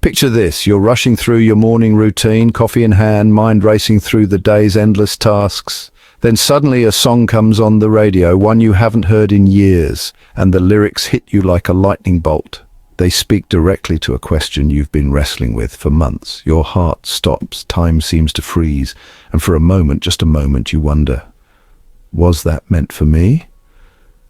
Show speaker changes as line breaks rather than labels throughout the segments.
Picture this, you're rushing through your morning routine, coffee in hand, mind racing through the day's endless tasks. Then suddenly a song comes on the radio, one you haven't heard in years, and the lyrics hit you like a lightning bolt. They speak directly to a question you've been wrestling with for months. Your heart stops, time seems to freeze, and for a moment, just a moment, you wonder, was that meant for me?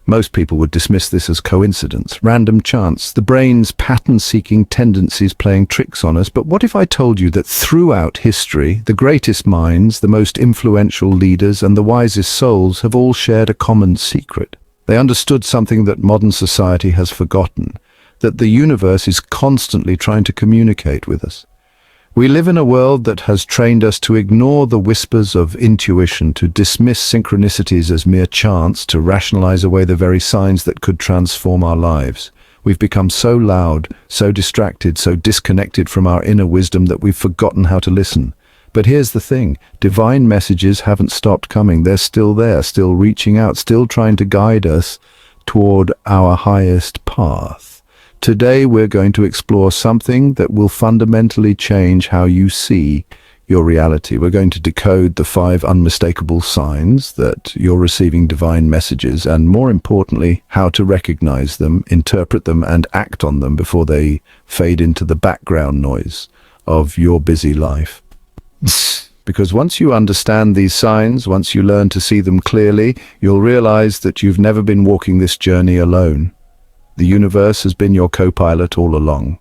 Most people would dismiss this as coincidence, random chance, the brain's pattern-seeking tendencies playing tricks on us. But what if I told you that throughout history, the greatest minds, the most influential leaders, and the wisest souls have all shared a common secret? They understood something that modern society has forgotten, that the universe is constantly trying to communicate with us. We live in a world that has trained us to ignore the whispers of intuition, to dismiss synchronicities as mere chance, to rationalize away the very signs that could transform our lives. We've become so loud, so distracted, so disconnected from our inner wisdom that we've forgotten how to listen. But here's the thing, divine messages haven't stopped coming. They're still there, still reaching out, still trying to guide us toward our highest path. Today we're going to explore something that will fundamentally change how you see your reality. We're going to decode the 5 unmistakable signs that you're receiving divine messages, and more importantly, how to recognize them, interpret them, and act on them before they fade into the background noise of your busy life. Because once you understand these signs, once you learn to see them clearly, you'll realize that you've never been walking this journey alone. The universe has been your co-pilot all along.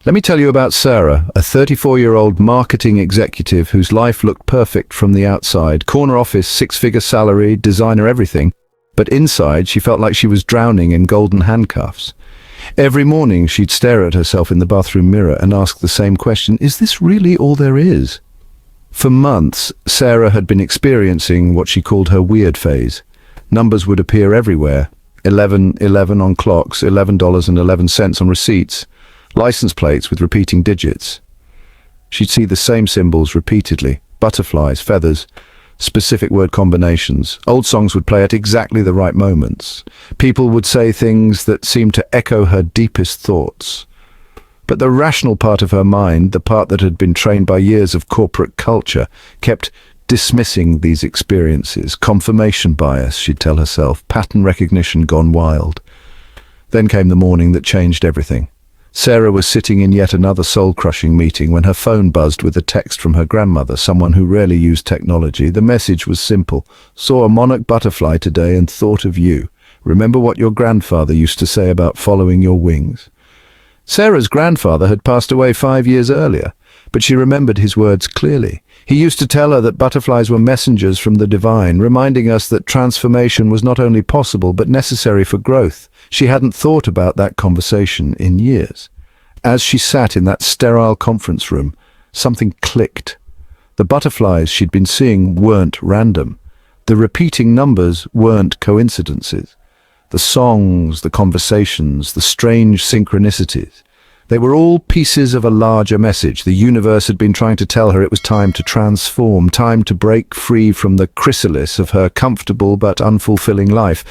Let me tell you about Sarah, a 34-year-old marketing executive whose life looked perfect from the outside. Corner office, 6-figure salary, designer everything. But inside, she felt like she was drowning in golden handcuffs. Every morning, she'd stare at herself in the bathroom mirror and ask the same question, is this really all there is? For months, Sarah had been experiencing what she called her weird phase. Numbers would appear everywhere. 11 on clocks, $11.11 on receipts, license plates with repeating digits. She'd see the same symbols repeatedly, butterflies, feathers, specific word combinations. Old songs would play at exactly the right moments. People would say things that seemed to echo her deepest thoughts. But the rational part of her mind, the part that had been trained by years of corporate culture, kept dismissing these experiences. Confirmation bias, she'd tell herself, pattern recognition gone wild. Then came the morning that changed everything. Sarah was sitting in yet another soul-crushing meeting when her phone buzzed with a text from her grandmother, someone who rarely used technology. The message was simple. Saw a monarch butterfly today and thought of you. Remember what your grandfather used to say about following your wings? Sarah's grandfather had passed away 5 years earlier, but she remembered his words clearly. He used to tell her that butterflies were messengers from the divine, reminding us that transformation was not only possible but necessary for growth. She hadn't thought about that conversation in years. As she sat in that sterile conference room, something clicked. The butterflies she'd been seeing weren't random. The repeating numbers weren't coincidences. The songs, the conversations, the strange synchronicities. They were all pieces of a larger message. The universe had been trying to tell her it was time to transform, time to break free from the chrysalis of her comfortable but unfulfilling life.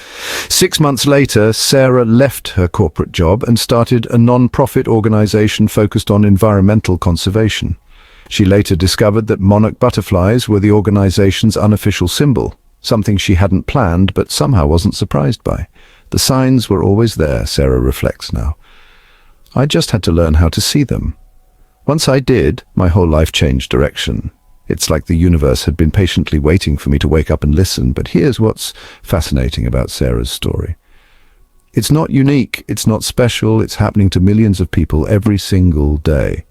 6 months later, Sarah left her corporate job and started a non-profit organization focused on environmental conservation. She later discovered that monarch butterflies were the organization's unofficial symbol, something she hadn't planned but somehow wasn't surprised by. The signs were always there, Sarah reflects now. I just had to learn how to see them. Once I did, my whole life changed direction. It's like the universe had been patiently waiting for me to wake up and listen. But here's what's fascinating about Sarah's story. It's not unique, it's not special, it's happening to millions of people every single day.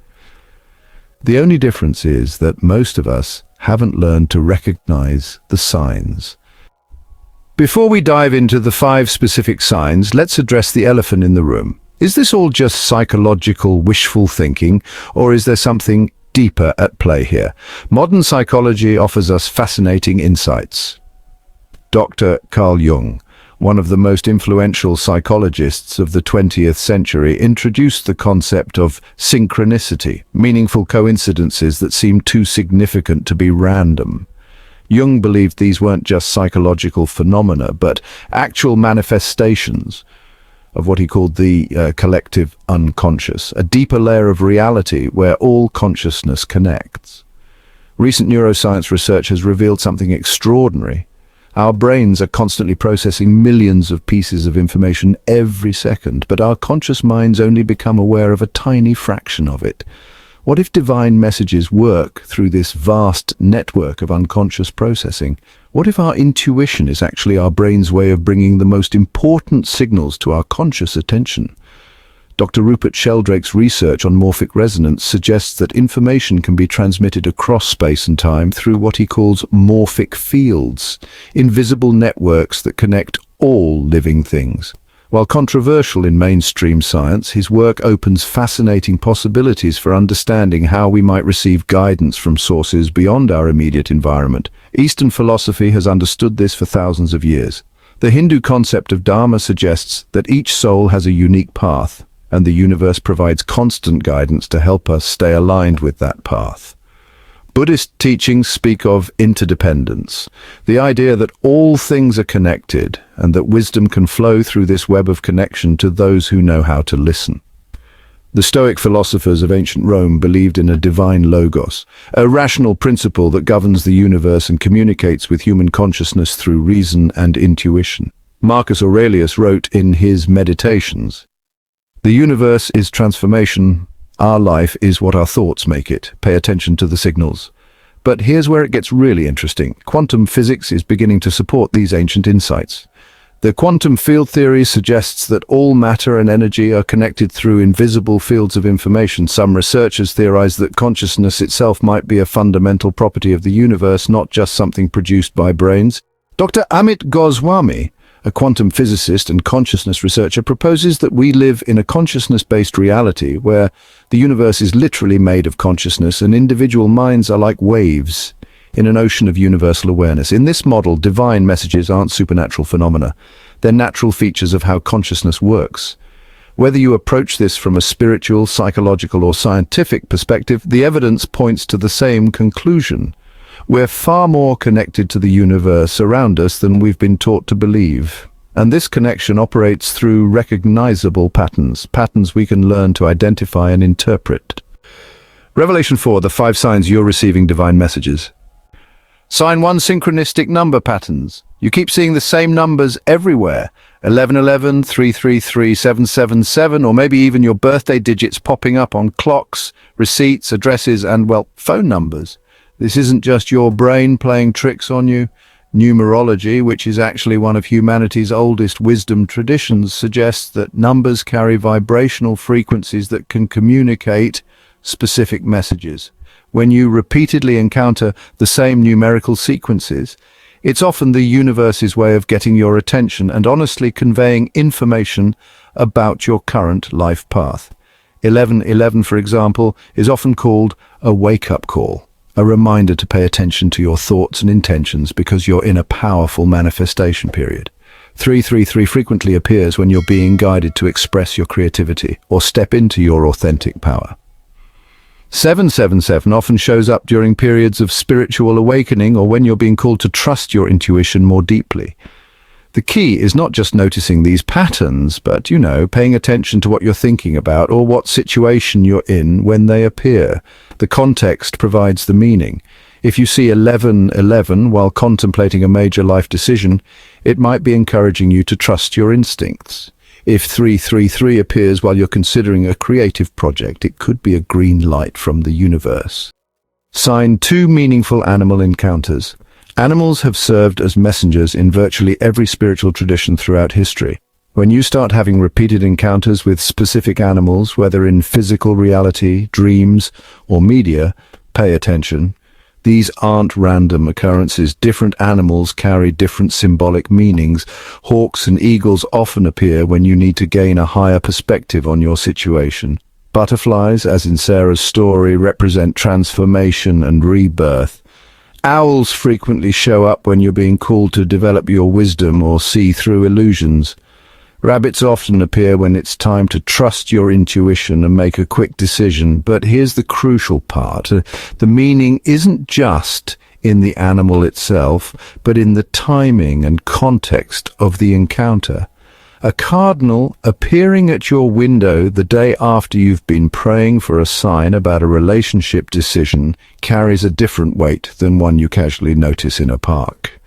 The only difference is that most of us haven't learned to recognize the signs. Before we dive into the 5 specific signs, let's address the elephant in the room. Is this all just psychological wishful thinking, or is there something deeper at play here? Modern psychology offers us fascinating insights. Dr. Carl Jung, one of the most influential psychologists of the 20th century, introduced the concept of synchronicity, meaningful coincidences that seem too significant to be random. Jung believed these weren't just psychological phenomena, but actual manifestations of what he called the collective unconscious, a deeper layer of reality where all consciousness connects. Recent neuroscience research has revealed something extraordinary. Our brains are constantly processing millions of pieces of information every second, but our conscious minds only become aware of a tiny fraction of it. What if divine messages work through this vast network of unconscious processing? What if our intuition is actually our brain's way of bringing the most important signals to our conscious attention? Dr. Rupert Sheldrake's research on morphic resonance suggests that information can be transmitted across space and time through what he calls morphic fields, invisible networks that connect all living things. While controversial in mainstream science, his work opens fascinating possibilities for understanding how we might receive guidance from sources beyond our immediate environment. Eastern philosophy has understood this for thousands of years. The Hindu concept of Dharma suggests that each soul has a unique path, and the universe provides constant guidance to help us stay aligned with that path. Buddhist teachings speak of interdependence, the idea that all things are connected and that wisdom can flow through this web of connection to those who know how to listen. The Stoic philosophers of ancient Rome believed in a divine logos, a rational principle that governs the universe and communicates with human consciousness through reason and intuition. Marcus Aurelius wrote in his Meditations, "The universe is transformation. Our life is what our thoughts make it. Pay attention to the signals." But here's where it gets really interesting. Quantum physics is beginning to support these ancient insights. The quantum field theory suggests that all matter and energy are connected through invisible fields of information. Some researchers theorize that consciousness itself might be a fundamental property of the universe, not just something produced by brains. Dr. Amit Goswami, a quantum physicist and consciousness researcher, proposes that we live in a consciousness-based reality where the universe is literally made of consciousness and individual minds are like waves in an ocean of universal awareness. In this model, divine messages aren't supernatural phenomena. They're natural features of how consciousness works. Whether you approach this from a spiritual, psychological, or scientific perspective, the evidence points to the same conclusion. We're far more connected to the universe around us than we've been taught to believe. And this connection operates through recognizable patterns we can learn to identify and interpret. Revelation 4, the 5 signs you're receiving divine messages. Sign 1, synchronistic number patterns. You keep seeing the same numbers everywhere. 1111, 333, 777, or maybe even your birthday digits popping up on clocks, receipts, addresses, and, well, phone numbers. This isn't just your brain playing tricks on you. Numerology, which is actually one of humanity's oldest wisdom traditions, suggests that numbers carry vibrational frequencies that can communicate specific messages. When you repeatedly encounter the same numerical sequences, it's often the universe's way of getting your attention and honestly conveying information about your current life path. 1111, for example, is often called a wake-up call. A reminder to pay attention to your thoughts and intentions because you're in a powerful manifestation period. 333 frequently appears when you're being guided to express your creativity or step into your authentic power. 777 often shows up during periods of spiritual awakening or when you're being called to trust your intuition more deeply. The key is not just noticing these patterns, but, paying attention to what you're thinking about or what situation you're in when they appear. The context provides the meaning. If you see 1111 while contemplating a major life decision, it might be encouraging you to trust your instincts. If 333 appears while you're considering a creative project, it could be a green light from the universe. Sign 2, meaningful animal encounters. Animals have served as messengers in virtually every spiritual tradition throughout history. When you start having repeated encounters with specific animals, whether in physical reality, dreams, or media, pay attention. These aren't random occurrences. Different animals carry different symbolic meanings. Hawks and eagles often appear when you need to gain a higher perspective on your situation. Butterflies, as in Sarah's story, represent transformation and rebirth. Owls frequently show up when you're being called to develop your wisdom or see through illusions. Rabbits often appear when it's time to trust your intuition and make a quick decision. But here's the crucial part. The meaning isn't just in the animal itself, but in the timing and context of the encounter. A cardinal appearing at your window the day after you've been praying for a sign about a relationship decision carries a different weight than one you casually notice in a park.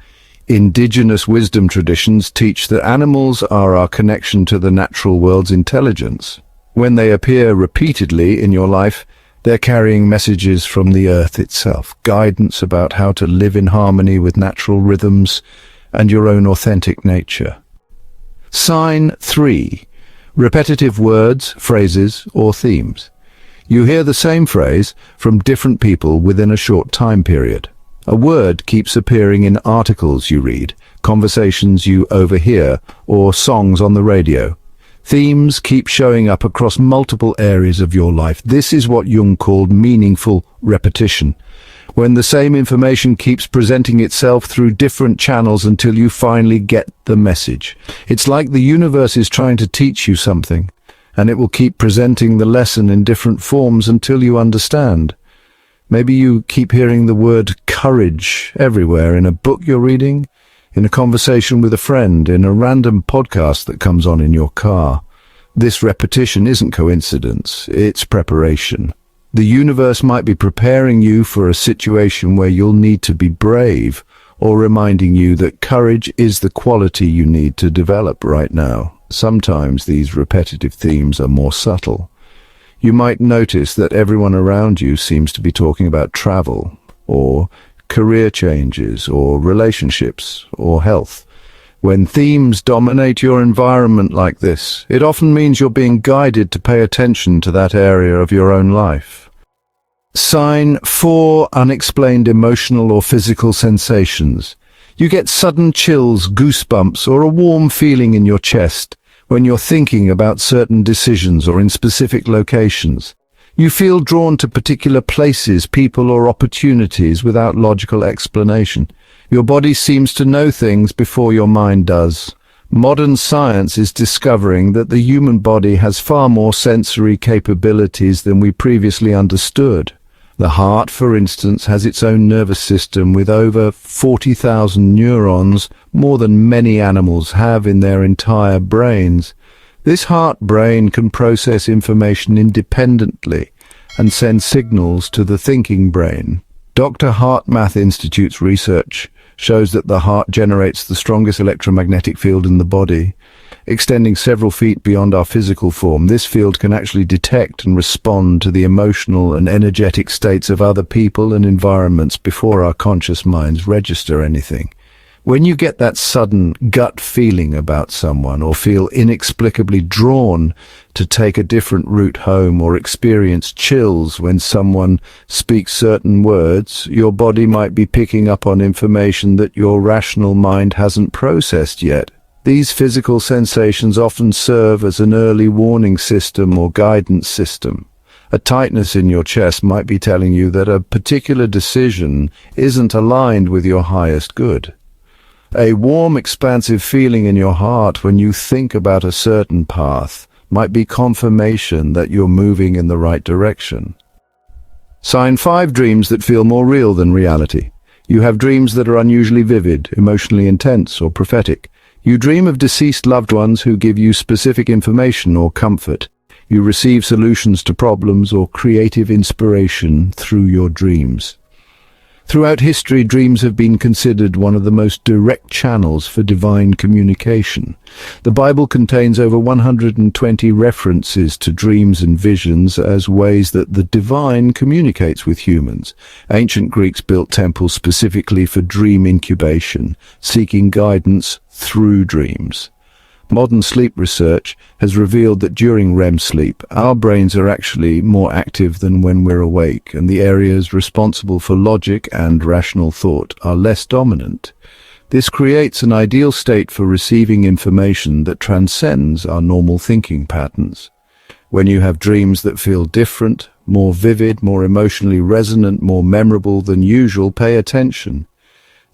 Indigenous wisdom traditions teach that animals are our connection to the natural world's intelligence. When they appear repeatedly in your life, they're carrying messages from the earth itself, guidance about how to live in harmony with natural rhythms and your own authentic nature. Sign 3. Repetitive words, phrases, or themes. You hear the same phrase from different people within a short time period. A word keeps appearing in articles you read, conversations you overhear, or songs on the radio. Themes keep showing up across multiple areas of your life. This is what Jung called meaningful repetition. When the same information keeps presenting itself through different channels until you finally get the message. It's like the universe is trying to teach you something, and it will keep presenting the lesson in different forms until you understand. Maybe you keep hearing the word courage everywhere, in a book you're reading, in a conversation with a friend, in a random podcast that comes on in your car. This repetition isn't coincidence, it's preparation. The universe might be preparing you for a situation where you'll need to be brave, or reminding you that courage is the quality you need to develop right now. Sometimes these repetitive themes are more subtle. You might notice that everyone around you seems to be talking about travel, or career changes, or relationships, or health. When themes dominate your environment like this, it often means you're being guided to pay attention to that area of your own life. Sign 4. Unexplained emotional or physical sensations. You get sudden chills, goosebumps, or a warm feeling in your chest when you're thinking about certain decisions or in specific locations. You feel drawn to particular places, people, or opportunities without logical explanation. Your body seems to know things before your mind does. Modern science is discovering that the human body has far more sensory capabilities than we previously understood. The heart, for instance, has its own nervous system with over 40,000 neurons, more than many animals have in their entire brains. This heart-brain can process information independently and send signals to the thinking brain. Dr. HeartMath Institute's research shows that the heart generates the strongest electromagnetic field in the body, extending several feet beyond our physical form. This field can actually detect and respond to the emotional and energetic states of other people and environments before our conscious minds register anything. When you get that sudden gut feeling about someone, or feel inexplicably drawn to take a different route home, or experience chills when someone speaks certain words, your body might be picking up on information that your rational mind hasn't processed yet. These physical sensations often serve as an early warning system or guidance system. A tightness in your chest might be telling you that a particular decision isn't aligned with your highest good. A warm, expansive feeling in your heart when you think about a certain path might be confirmation that you're moving in the right direction. Sign 5. Dreams that feel more real than reality. You have dreams that are unusually vivid, emotionally intense, or prophetic. You dream of deceased loved ones who give you specific information or comfort. You receive solutions to problems or creative inspiration through your dreams. Throughout history, dreams have been considered one of the most direct channels for divine communication. The Bible contains over 120 references to dreams and visions as ways that the divine communicates with humans. Ancient Greeks built temples specifically for dream incubation, seeking guidance through dreams. Modern sleep research has revealed that during REM sleep, our brains are actually more active than when we're awake, and the areas responsible for logic and rational thought are less dominant. This creates an ideal state for receiving information that transcends our normal thinking patterns. When you have dreams that feel different, more vivid, more emotionally resonant, more memorable than usual, pay attention.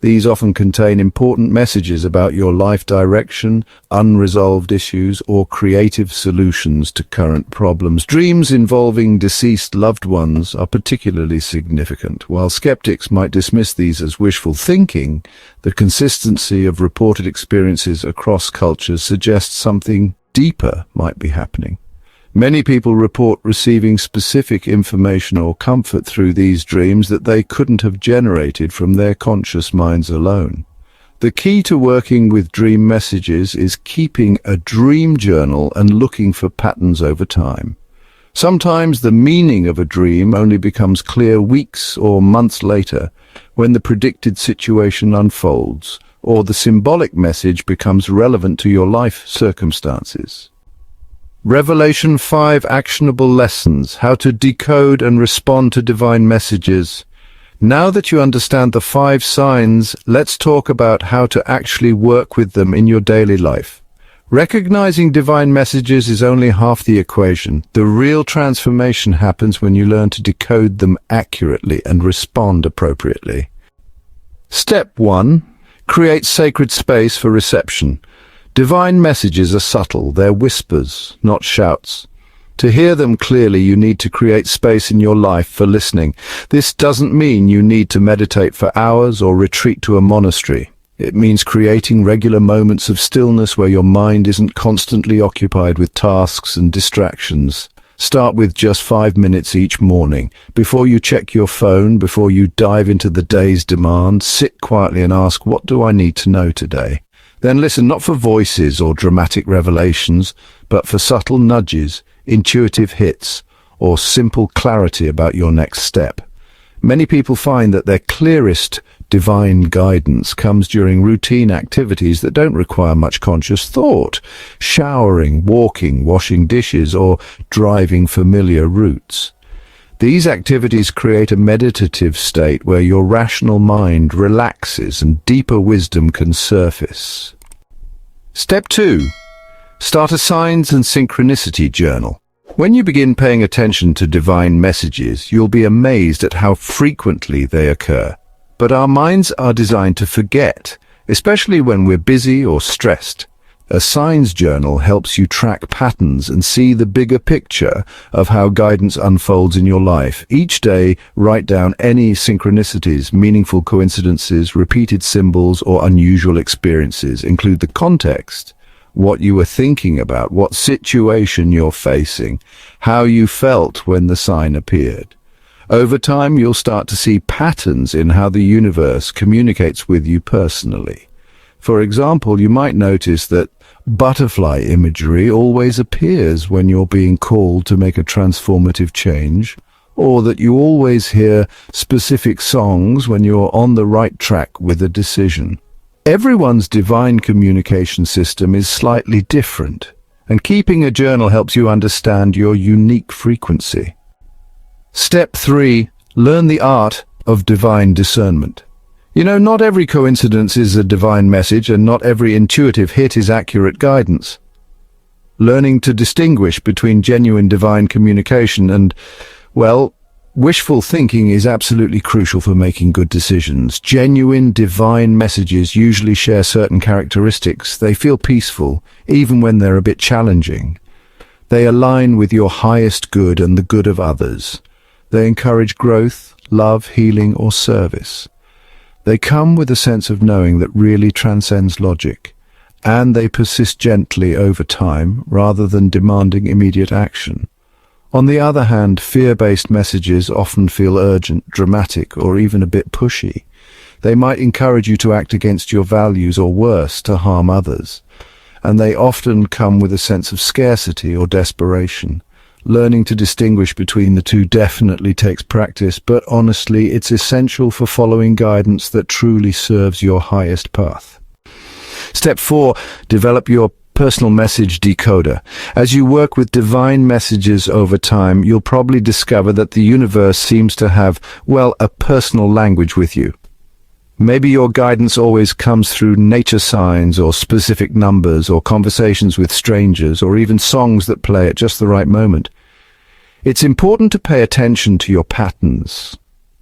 These often contain important messages about your life direction, unresolved issues, or creative solutions to current problems. Dreams involving deceased loved ones are particularly significant. While skeptics might dismiss these as wishful thinking, the consistency of reported experiences across cultures suggests something deeper might be happening. Many people report receiving specific information or comfort through these dreams that they couldn't have generated from their conscious minds alone. The key to working with dream messages is keeping a dream journal and looking for patterns over time. Sometimes the meaning of a dream only becomes clear weeks or months later, when the predicted situation unfolds, or the symbolic message becomes relevant to your life circumstances. Revelation 5 Actionable Lessons: How to Decode and Respond to Divine Messages. Now that you understand the 5 signs, let's talk about how to actually work with them in your daily life. Recognizing divine messages is only half the equation. The real transformation happens when you learn to decode them accurately and respond appropriately. Step 1. Create sacred space for reception. Divine messages are subtle, they're whispers, not shouts. To hear them clearly, you need to create space in your life for listening. This doesn't mean you need to meditate for hours or retreat to a monastery. It means creating regular moments of stillness where your mind isn't constantly occupied with tasks and distractions. Start with just 5 minutes each morning. Before you check your phone, before you dive into the day's demands, sit quietly and ask, what do I need to know today? Then listen not for voices or dramatic revelations, but for subtle nudges, intuitive hits, or simple clarity about your next step. Many people find that their clearest divine guidance comes during routine activities that don't require much conscious thought: showering, walking, washing dishes, or driving familiar routes. These activities create a meditative state where your rational mind relaxes and deeper wisdom can surface. Step 2. Start a Signs and Synchronicity journal. When you begin paying attention to divine messages, you'll be amazed at how frequently they occur. But our minds are designed to forget, especially when we're busy or stressed. A signs journal helps you track patterns and see the bigger picture of how guidance unfolds in your life. Each day, write down any synchronicities, meaningful coincidences, repeated symbols, or unusual experiences. Include the context, what you were thinking about, what situation you're facing, how you felt when the sign appeared. Over time, you'll start to see patterns in how the universe communicates with you personally. For example, you might notice that butterfly imagery always appears when you're being called to make a transformative change, or that you always hear specific songs when you're on the right track with a decision. Everyone's divine communication system is slightly different, and keeping a journal helps you understand your unique frequency. Step 3. Learn the art of divine discernment. You know, not every coincidence is a divine message, and not every intuitive hit is accurate guidance. Learning to distinguish between genuine divine communication and, well, wishful thinking is absolutely crucial for making good decisions. Genuine divine messages usually share certain characteristics. They feel peaceful, even when they're a bit challenging. They align with your highest good and the good of others. They encourage growth, love, healing, or service. They come with a sense of knowing that really transcends logic, and they persist gently over time rather than demanding immediate action. On the other hand, fear-based messages often feel urgent, dramatic, or even a bit pushy. They might encourage you to act against your values, or worse, to harm others. And they often come with a sense of scarcity or desperation. Learning to distinguish between the two definitely takes practice, but honestly, it's essential for following guidance that truly serves your highest path. Step 4. Develop your personal message decoder. As you work with divine messages over time, you'll probably discover that the universe seems to have, well, a personal language with you. Maybe your guidance always comes through nature signs, or specific numbers, or conversations with strangers, or even songs that play at just the right moment. It's important to pay attention to your patterns.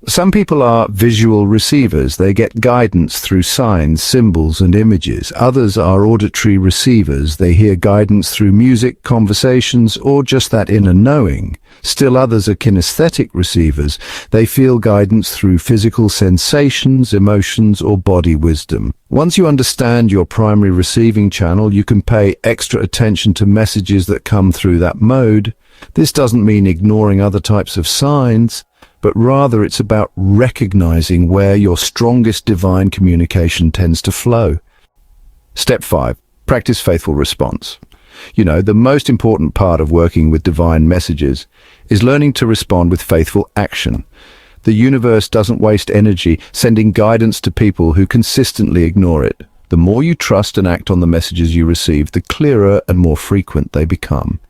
Some people are visual receivers. They get guidance through signs, symbols, and images. Others are auditory receivers. They hear guidance through music, conversations, or just that inner knowing. Still others are kinesthetic receivers. They feel guidance through physical sensations, emotions, or body wisdom. Once you understand your primary receiving channel, you can pay extra attention to messages that come through that mode. This doesn't mean ignoring other types of signs, but rather it's about recognizing where your strongest divine communication tends to flow. Step 5. Practice faithful response. The most important part of working with divine messages is learning to respond with faithful action. The universe doesn't waste energy sending guidance to people who consistently ignore it. The more you trust and act on the messages you receive, the clearer and more frequent they become.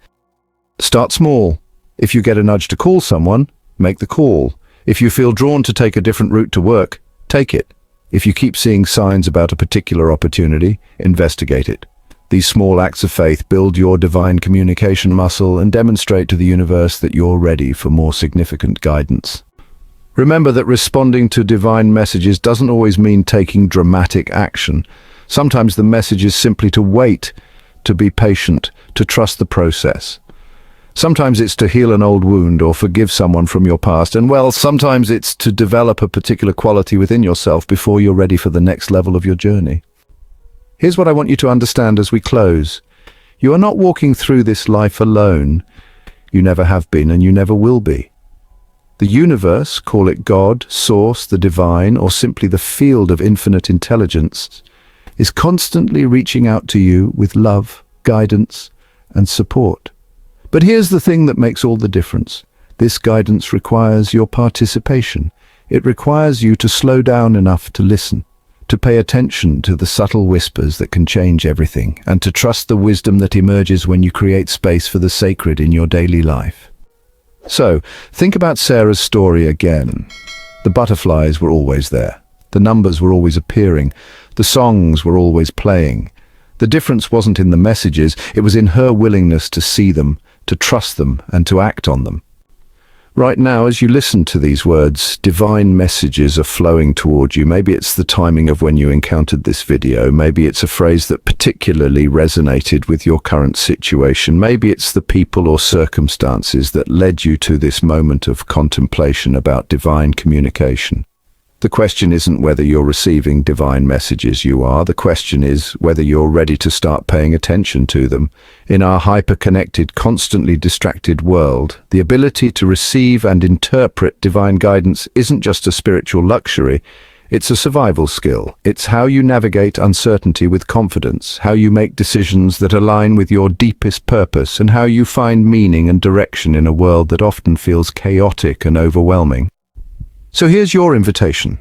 Start small. If you get a nudge to call someone, make the call. If you feel drawn to take a different route to work, take it. If you keep seeing signs about a particular opportunity, investigate it. These small acts of faith build your divine communication muscle and demonstrate to the universe that you're ready for more significant guidance. Remember that responding to divine messages doesn't always mean taking dramatic action. Sometimes the message is simply to wait, to be patient, to trust the process. Sometimes it's to heal an old wound or forgive someone from your past, and sometimes it's to develop a particular quality within yourself before you're ready for the next level of your journey. Here's what I want you to understand as we close. You are not walking through this life alone. You never have been and you never will be. The universe, call it God, Source, the divine, or simply the field of infinite intelligence, is constantly reaching out to you with love, guidance, and support. But here's the thing that makes all the difference. This guidance requires your participation. It requires you to slow down enough to listen, to pay attention to the subtle whispers that can change everything, and to trust the wisdom that emerges when you create space for the sacred in your daily life. So, think about Sarah's story again. The butterflies were always there. The numbers were always appearing. The songs were always playing. The difference wasn't in the messages, it was in her willingness to see them, to trust them, and to act on them. Right now, as you listen to these words, divine messages are flowing toward you. Maybe it's the timing of when you encountered this video. Maybe it's a phrase that particularly resonated with your current situation. Maybe it's the people or circumstances that led you to this moment of contemplation about divine communication. The question isn't whether you're receiving divine messages, you are. The question is whether you're ready to start paying attention to them. In our hyper-connected, constantly distracted world, the ability to receive and interpret divine guidance isn't just a spiritual luxury, it's a survival skill. It's how you navigate uncertainty with confidence, how you make decisions that align with your deepest purpose, and how you find meaning and direction in a world that often feels chaotic and overwhelming. So here's your invitation.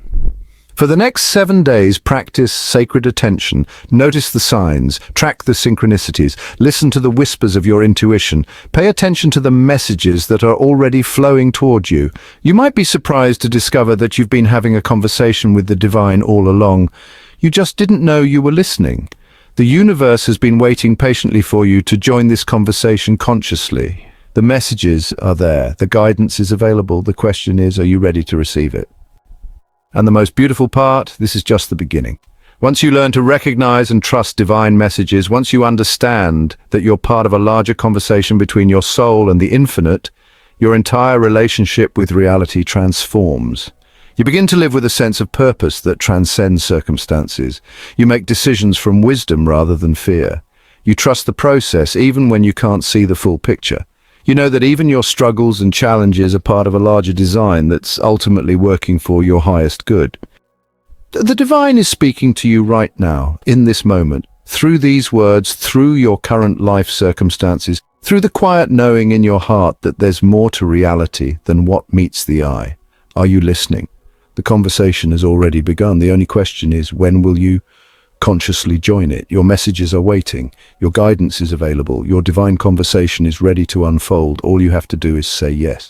For the next 7 days, practice sacred attention, notice the signs, track the synchronicities, listen to the whispers of your intuition, pay attention to the messages that are already flowing toward you. You might be surprised to discover that you've been having a conversation with the divine all along. You just didn't know you were listening. The universe has been waiting patiently for you to join this conversation consciously. The messages are there, the guidance is available, the question is, are you ready to receive it? And the most beautiful part, this is just the beginning. Once you learn to recognize and trust divine messages, once you understand that you're part of a larger conversation between your soul and the infinite, your entire relationship with reality transforms. You begin to live with a sense of purpose that transcends circumstances. You make decisions from wisdom rather than fear. You trust the process even when you can't see the full picture. You know that even your struggles and challenges are part of a larger design that's ultimately working for your highest good. The divine is speaking to you right now, in this moment, through these words, through your current life circumstances, through the quiet knowing in your heart that there's more to reality than what meets the eye. Are you listening? The conversation has already begun. The only question is, when will you consciously join it? Your messages are waiting. Your guidance is available. Your divine conversation is ready to unfold. All you have to do is say yes.